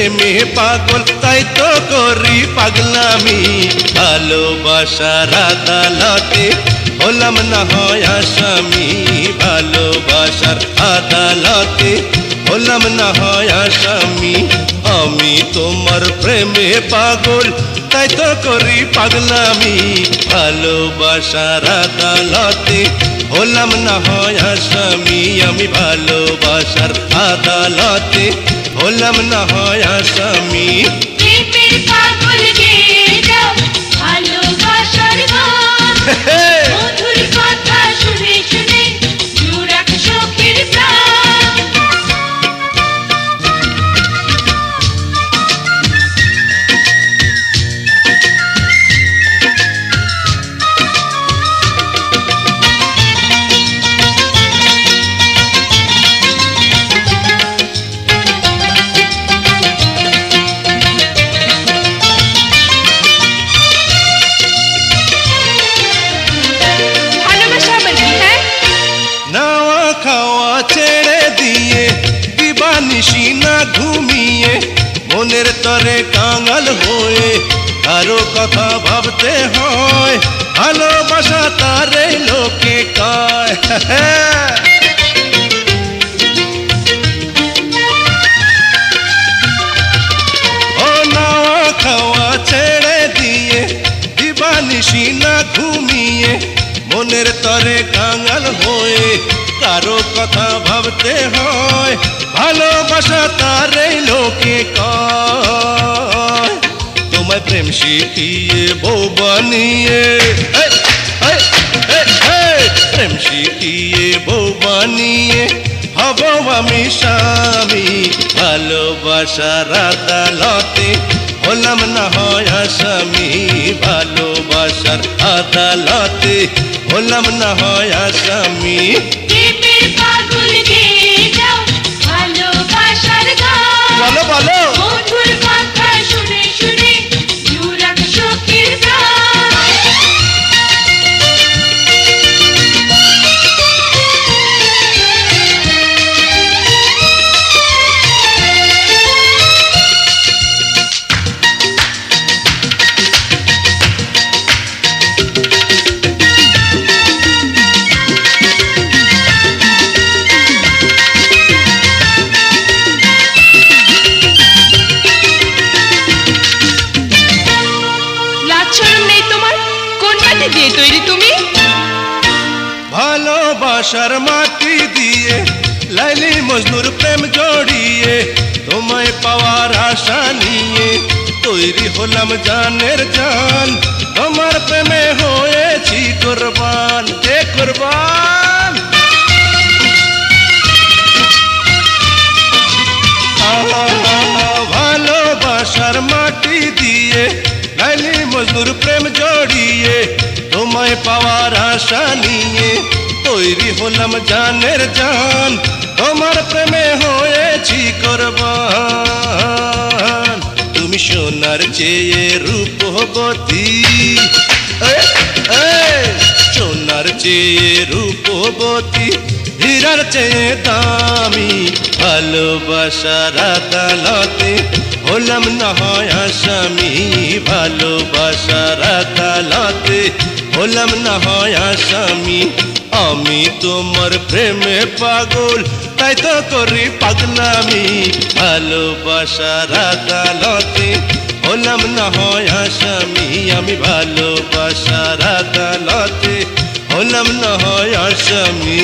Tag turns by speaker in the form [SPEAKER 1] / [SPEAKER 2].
[SPEAKER 1] প্রেমে পাগল তাই তো করি পাগলামি ভালোবাসার আদালতে হলাম না হয় আসামি ভালোবাসার আদালতে হলাম না হয় আসামি আমি তোমার প্রেমে পাগল তাই তো করি পাগলামি ভালোবাসার আদালতে হলাম না হয় আসামি আমি ভালোবাসার আদালতে হলাম না হয় আসামি
[SPEAKER 2] প্রেমের পাগল গেয়ে যাও ভালোবাসার গান মধুর কথা শুনে শুনে জুড়াক শোকের প্রাণ
[SPEAKER 1] খাওয়া ছেড়ে দিয়ে দিবানিশি না ঘুমিয়ে মনের তরে কাঙাল হয়ে আরো কথা ভাবতে হয় ভালোবাসা তারে লোকে কয় ও নাওয়া খাওয়া ছেড়ে দিয়ে দিবানিশি না ঘুমিয়ে মনের তরে কাঙাল হয়ে কারো কথা ভাবতে হয় ভালোবাসা তারে লোকে কয় তোমায় প্রেম শিখিয়ে বউ বানিয়ে প্রেম শিখিয়ে বউ বানিয়ে হব আমি স্বামী ভালোবাসার আদালতে হলাম না হয় আসামি ভালোবাসার আদালতে হলাম না হয় আসামি
[SPEAKER 2] প্রেমের পাগল গেয়ে যাও ভালোবাসার গান
[SPEAKER 1] বলো বলো
[SPEAKER 2] মধুর কথা শুনে শুনে জুড়াক শোকের প্রাণ
[SPEAKER 3] দিয়ে তৈরি তুমি
[SPEAKER 1] ভালোবাসার মাটি দিয়ে লাইলি মজনুর প্রেম জড়িয়ে তোমায় পাওয়ার আশা নিয়ে তৈরি হলাম জানের জান তোমার প্রেমে হয়েছি কুরবান এ কুরবান ভালোবাসার মাটি দিয়ে লাইলি মজনুর প্রেম জড়িয়ে তোমায় পাওয়ার আশা নিয়ে তৈরি হলাম জানের জান তোমার প্রেমে হয়েছি কুরবান তুমি সোনার চেয়ে রূপবতী সোনার চেয়ে রূপবতী হীরার চেয়ে দামি ভালোবাসার আদালতে হলাম না হয় আসামি ভালোবাসার আদালতে হলাম না হয় আসামি আমি তোমার প্রেমে পাগল তাই তো করি পাগলামি ভালোবাসার আদালতে হলাম না হয় আসামি আমি ভালোবাসার আদালতে হলাম না হয় আসামি